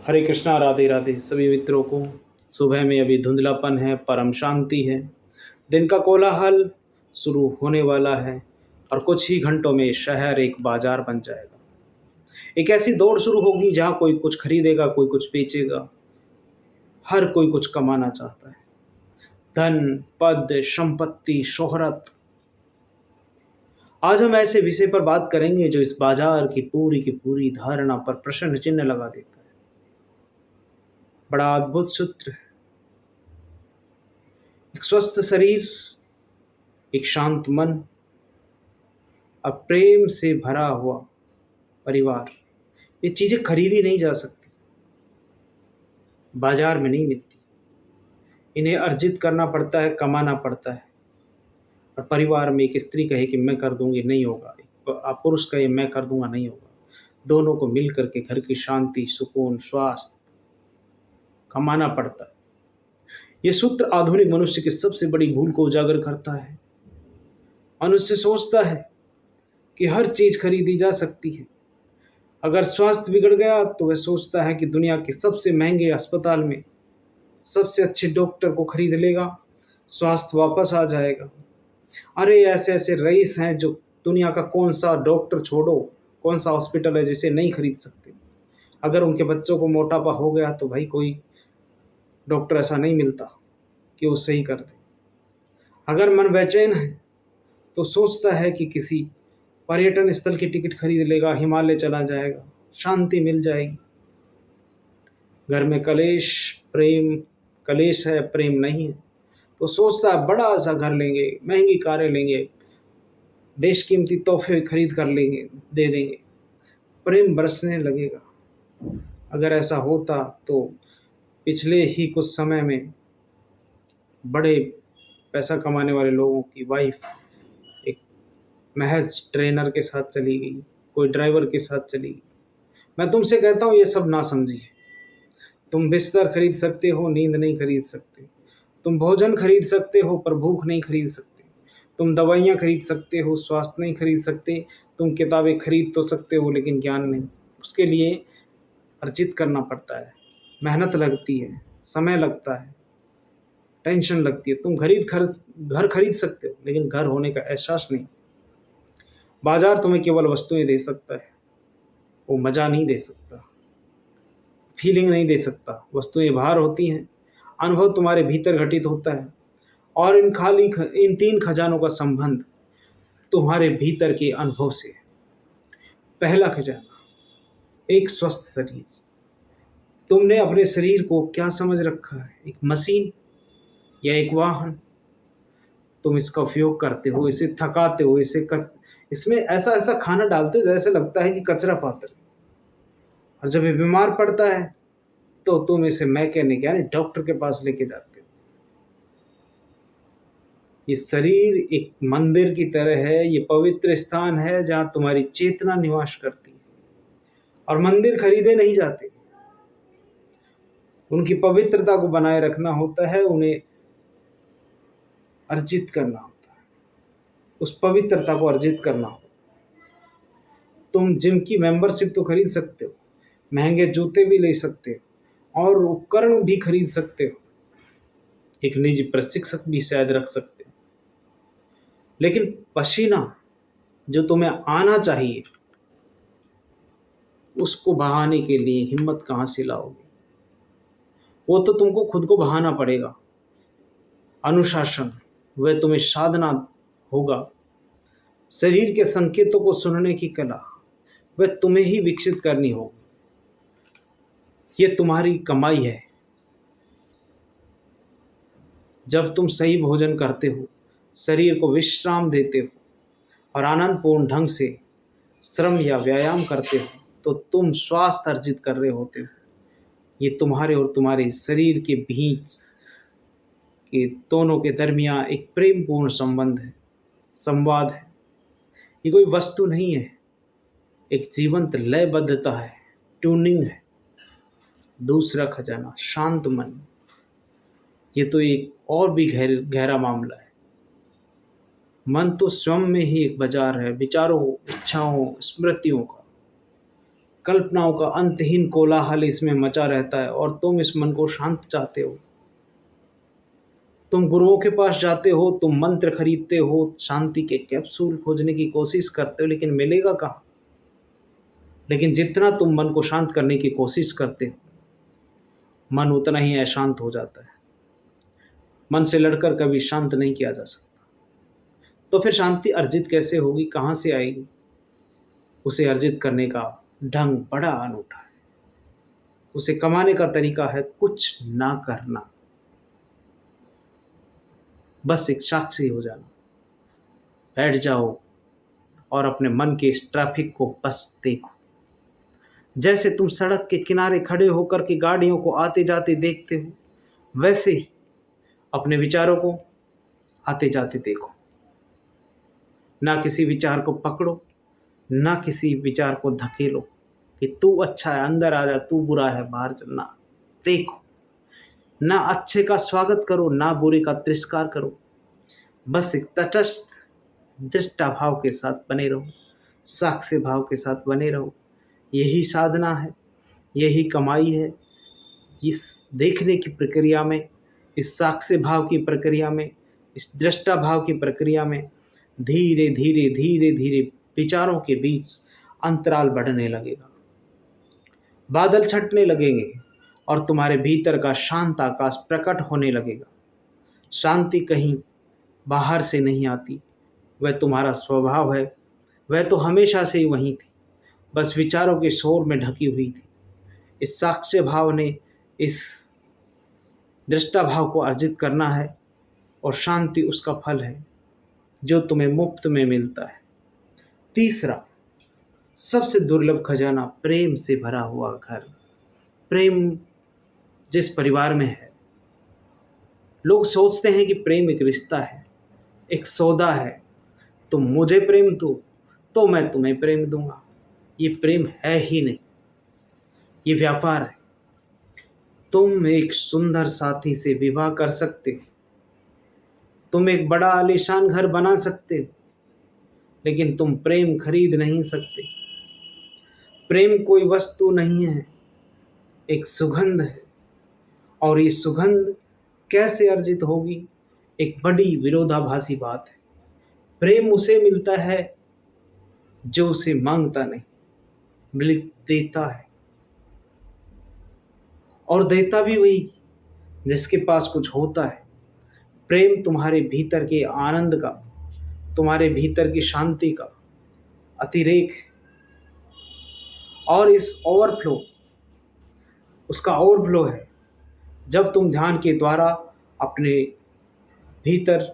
हरे कृष्णा, राधे राधे सभी मित्रों को। सुबह में अभी धुंधलापन है, परम शांति है। दिन का कोलाहल शुरू होने वाला है और कुछ ही घंटों में शहर एक बाजार बन जाएगा। एक ऐसी दौड़ शुरू होगी जहाँ कोई कुछ खरीदेगा, कोई कुछ बेचेगा। हर कोई कुछ कमाना चाहता है। धन, पद, संपत्ति, शोहरत। आज हम ऐसे विषय पर बात करेंगे जो इस बाजार की पूरी धारणा पर प्रश्न चिन्ह लगा देता है। बड़ा अद्भुत सूत्र है। एक स्वस्थ शरीर, एक शांत मन और प्रेम से भरा हुआ परिवार, ये चीजें खरीदी नहीं जा सकती, बाजार में नहीं मिलती। इन्हें अर्जित करना पड़ता है, कमाना पड़ता है। और परिवार में एक स्त्री कहे कि मैं कर दूंगी, नहीं होगा। एक पुरुष कहे मैं कर दूंगा, नहीं होगा। दोनों को मिल करके घर की शांति, सुकून, स्वास्थ्य कमाना पड़ता है। ये सूत्र आधुनिक मनुष्य की सबसे बड़ी भूल को उजागर करता है। मनुष्य सोचता है कि हर चीज खरीदी जा सकती है। अगर स्वास्थ्य बिगड़ गया तो वह सोचता है कि दुनिया के सबसे महंगे अस्पताल में सबसे अच्छे डॉक्टर को खरीद लेगा, स्वास्थ्य वापस आ जाएगा। अरे ऐसे ऐसे रईस हैं जो दुनिया का कौन सा डॉक्टर छोड़ो, कौन सा हॉस्पिटल है जिसे नहीं खरीद सकते। अगर उनके बच्चों को मोटापा हो गया तो भाई कोई डॉक्टर ऐसा नहीं मिलता कि वो सही कर दे। अगर मन बेचैन है तो सोचता है कि किसी पर्यटन स्थल की टिकट खरीद लेगा, हिमालय चला जाएगा, शांति मिल जाएगी। घर में कलेश है, प्रेम नहीं है तो सोचता है बड़ा सा घर लेंगे, महंगी कारें लेंगे, बेशकीमती तोहफे खरीद कर लेंगे, दे देंगे, प्रेम बरसने लगेगा। अगर ऐसा होता तो पिछले ही कुछ समय में बड़े पैसा कमाने वाले लोगों की वाइफ एक महज ट्रेनर के साथ चली गई, कोई ड्राइवर के साथ चली गई। मैं तुमसे कहता हूँ ये सब ना समझिए। तुम बिस्तर खरीद सकते हो, नींद नहीं खरीद सकते। तुम भोजन खरीद सकते हो पर भूख नहीं खरीद सकते। तुम दवाइयाँ खरीद सकते हो, स्वास्थ्य नहीं खरीद सकते। तुम किताबें खरीद तो सकते हो लेकिन ज्ञान नहीं। उसके लिए अर्जित करना पड़ता है, मेहनत लगती है, समय लगता है, टेंशन लगती है। तुम घर खरीद सकते हो लेकिन घर होने का एहसास नहीं। बाजार तुम्हें केवल वस्तुएं दे सकता है, वो मज़ा नहीं दे सकता, फीलिंग नहीं दे सकता। वस्तुएं बाहर होती हैं, अनुभव तुम्हारे भीतर घटित होता है। और इन तीन खजानों का संबंध तुम्हारे भीतर के अनुभव से है। पहला खजाना, एक स्वस्थ शरीर। तुमने अपने शरीर को क्या समझ रखा है? एक मशीन या एक वाहन? तुम इसका उपयोग करते हो, इसे थकाते हो, इसमें ऐसा ऐसा खाना डालते हो जैसे लगता है कि कचरा पात्र। और जब ये बीमार पड़ता है तो तुम इसे मैकेनिक यानी डॉक्टर के पास लेके जाते हो। ये शरीर एक मंदिर की तरह है, ये पवित्र स्थान है जहाँ तुम्हारी चेतना निवास करती है। और मंदिर खरीदे नहीं जाते, उनकी पवित्रता को बनाए रखना होता है, उन्हें अर्जित करना होता है, उस पवित्रता को अर्जित करना होता है। तुम जिम की मेंबरशिप तो खरीद सकते हो, महंगे जूते भी ले सकते हो और उपकरण भी खरीद सकते हो, एक निजी प्रशिक्षक भी शायद रख सकते हो। लेकिन पसीना जो तुम्हें आना चाहिए उसको बहाने के लिए हिम्मत कहाँ से लाओगे? वो तो तुमको खुद को बहाना पड़ेगा। अनुशासन, वह तुम्हें साधना होगा। शरीर के संकेतों को सुनने की कला, वह तुम्हें ही विकसित करनी होगी। ये तुम्हारी कमाई है। जब तुम सही भोजन करते हो, शरीर को विश्राम देते हो और आनंदपूर्ण ढंग से श्रम या व्यायाम करते हो तो तुम स्वास्थ्य अर्जित कर रहे होते हो। ये तुम्हारे और तुम्हारे शरीर के बीच के दोनों के दरमियान एक प्रेमपूर्ण संवाद है। ये कोई वस्तु नहीं है, एक जीवंत लयबद्धता है, ट्यूनिंग है। दूसरा खजाना, शांत मन। ये तो एक और भी गहरा मामला है। मन तो स्वयं में ही एक बाजार है, विचारों, इच्छाओं, स्मृतियों का। कल्पनाओं का अंतहीन कोलाहल इसमें मचा रहता है और तुम इस मन को शांत चाहते हो। तुम गुरुओं के पास जाते हो, तुम मंत्र खरीदते हो, शांति के कैप्सूल खोजने की कोशिश करते हो, लेकिन मिलेगा कहाँ। लेकिन जितना तुम मन को शांत करने की कोशिश करते हो, मन उतना ही अशांत हो जाता है। मन से लड़कर कभी शांत नहीं किया जा सकता। तो फिर शांति अर्जित कैसे होगी, कहाँ से आएगी? उसे अर्जित करने का ढंग बड़ा अनूठा है। उसे कमाने का तरीका है कुछ ना करना, बस एक साक्षी हो जाना। बैठ जाओ और अपने मन के इस ट्रैफिक को बस देखो। जैसे तुम सड़क के किनारे खड़े होकर के गाड़ियों को आते जाते देखते हो, वैसे ही अपने विचारों को आते जाते देखो। ना किसी विचार को पकड़ो, ना किसी विचार को धकेलो कि तू अच्छा है अंदर आ जा, तू बुरा है बाहर चलना। देखो, ना अच्छे का स्वागत करो, ना बुरे का तिरस्कार करो। बस एक तटस्थ दृष्टा भाव के साथ बने रहो, साक्ष्य भाव के साथ बने रहो। यही साधना है, यही कमाई है। इस देखने की प्रक्रिया में, इस साक्ष्य भाव की प्रक्रिया में, इस दृष्टा भाव की प्रक्रिया में धीरे धीरे धीरे धीरे विचारों के बीच अंतराल बढ़ने लगेगा, बादल छटने लगेंगे और तुम्हारे भीतर का शांत आकाश प्रकट होने लगेगा। शांति कहीं बाहर से नहीं आती, वह तुम्हारा स्वभाव है। वह तो हमेशा से ही वहीं थी, बस विचारों के शोर में ढकी हुई थी। इस साक्ष्य भाव ने, इस दृष्टा भाव को अर्जित करना है और शांति उसका फल है जो तुम्हें मुफ्त में मिलता है। तीसरा सबसे दुर्लभ खजाना, प्रेम से भरा हुआ घर। प्रेम जिस परिवार में है, लोग सोचते हैं कि प्रेम एक रिश्ता है, एक सौदा है। तुम मुझे प्रेम दो तो मैं तुम्हें प्रेम दूंगा। ये प्रेम है ही नहीं, ये व्यापार है। तुम एक सुंदर साथी से विवाह कर सकते हो, तुम एक बड़ा आलीशान घर बना सकते हो, लेकिन तुम प्रेम खरीद नहीं सकते। प्रेम कोई वस्तु नहीं है, एक सुगंध है। और ये सुगंध कैसे अर्जित होगी, एक बड़ी विरोधाभासी बात है। प्रेम उसे मिलता है जो उसे मांगता नहीं, बल्कि देता है। और देता भी वही जिसके पास कुछ होता है। प्रेम तुम्हारे भीतर के आनंद का, तुम्हारे भीतर की शांति का अतिरेक है। और इस ओवरफ्लो, उसका ओवरफ्लो है जब तुम ध्यान के द्वारा अपने भीतर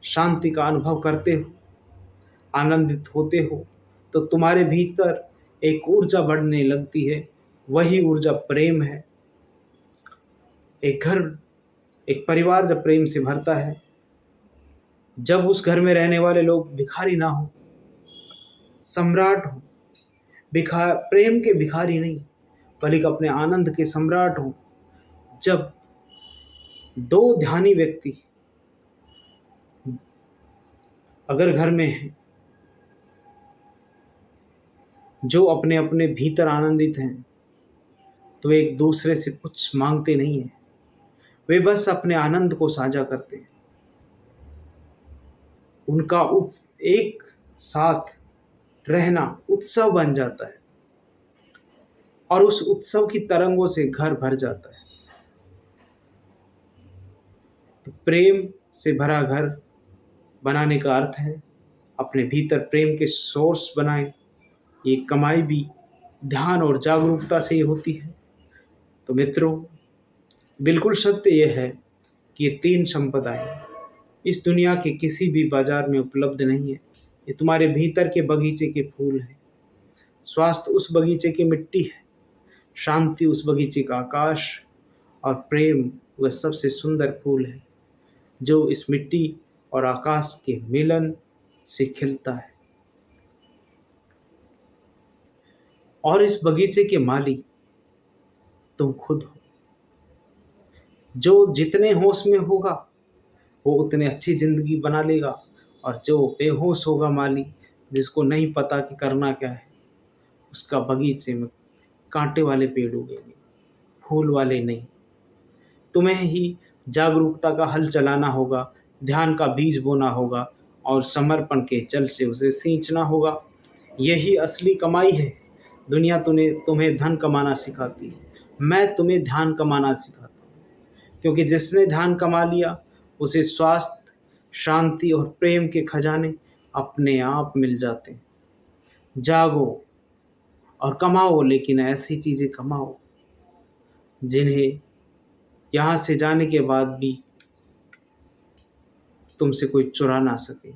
शांति का अनुभव करते हो, आनंदित होते हो, तो तुम्हारे भीतर एक ऊर्जा बढ़ने लगती है। वही ऊर्जा प्रेम है। एक घर, एक परिवार जब प्रेम से भरता है, जब उस घर में रहने वाले लोग भिखारी ना हो, सम्राट हो, प्रेम के भिखारी नहीं बल्कि अपने आनंद के सम्राट हो। जब दो ध्यानी व्यक्ति अगर घर में हैं, जो अपने अपने भीतर आनंदित हैं, तो वे एक दूसरे से कुछ मांगते नहीं हैं, वे बस अपने आनंद को साझा करते हैं। उनका एक साथ रहना उत्सव बन जाता है और उस उत्सव की तरंगों से घर भर जाता है। तो प्रेम से भरा घर बनाने का अर्थ है अपने भीतर प्रेम के सोर्स बनाएं। ये कमाई भी ध्यान और जागरूकता से ही होती है। तो मित्रों, बिल्कुल सत्य यह है कि ये तीन संपदाएं इस दुनिया के किसी भी बाजार में उपलब्ध नहीं है। ये तुम्हारे भीतर के बगीचे के फूल हैं। स्वास्थ्य उस बगीचे की मिट्टी है, शांति उस बगीचे का आकाश, और प्रेम वह सबसे सुंदर फूल है जो इस मिट्टी और आकाश के मिलन से खिलता है। और इस बगीचे के माली तुम खुद हो। जो जितने होश में होगा वो उतने अच्छी जिंदगी बना लेगा, और जो बेहोश होगा माली, जिसको नहीं पता कि करना क्या है, उसका बगीचे में कांटे वाले पेड़ उगेंगे, फूल वाले नहीं। तुम्हें ही जागरूकता का हल चलाना होगा, ध्यान का बीज बोना होगा और समर्पण के जल से उसे सींचना होगा। यही असली कमाई है। दुनिया तुम्हें धन कमाना सिखाती है, मैं तुम्हें ध्यान कमाना सिखाता हूँ। क्योंकि जिसने ध्यान कमा लिया उसे स्वास्थ्य, शांति और प्रेम के खजाने अपने आप मिल जाते हैं। जागो और कमाओ, लेकिन ऐसी चीज़ें कमाओ जिन्हें यहाँ से जाने के बाद भी तुमसे कोई चुरा ना सके।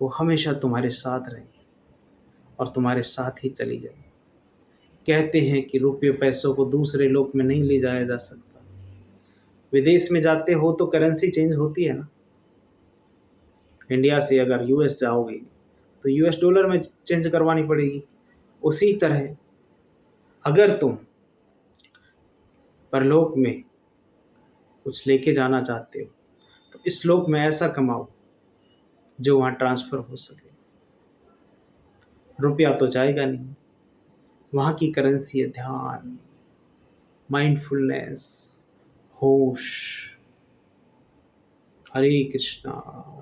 वो हमेशा तुम्हारे साथ रहे और तुम्हारे साथ ही चली जाए। कहते हैं कि रुपये पैसों को दूसरे लोक में नहीं ले जाया जा सकता। विदेश में जाते हो तो करेंसी चेंज होती है ना। इंडिया से अगर यूएस जाओगे तो यूएस डॉलर में चेंज करवानी पड़ेगी। उसी तरह अगर तुम परलोक में कुछ लेके जाना चाहते हो तो इस लोक में ऐसा कमाओ जो वहाँ ट्रांसफ़र हो सके। रुपया तो जाएगा नहीं, वहाँ की करेंसी है ध्यान, माइंडफुलनेस, होश। हरे कृष्णा,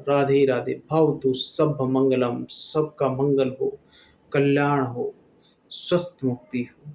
राधे राधे। भवतु सब मंगलम, सबका मंगल हो, कल्याण हो, स्वस्थ मुक्ति हो।